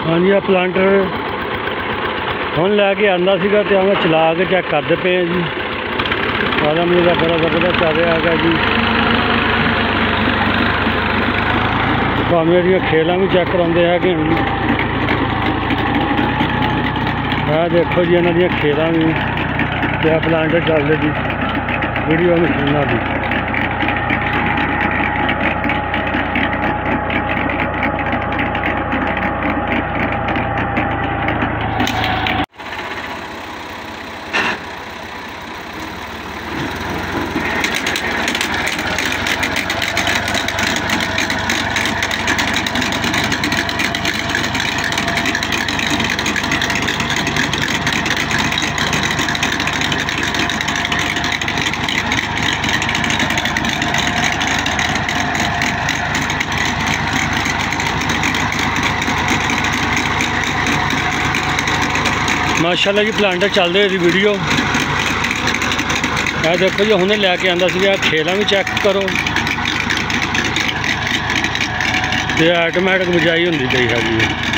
हाँ जी, प्लांटर हम लैके आंदा सीगा ते मैं चला के चैक करते पे हैं जी। सारा मेरा बड़ा बड़ा चल रहा है जी। मेरी खेल भी चैक कराते हैं जी। देखो जी इन्हों खेल भी क्या प्लांटर चल रहे जी। वीडियो मशीनों की माशाल्लाह जी प्लांटर चल रहे जी। वीडियो देखो जी हमने लैके आंदा सीगा। खेल भी चैक करो तो ऑटोमैटिक बिजाई होंदी पई है जी।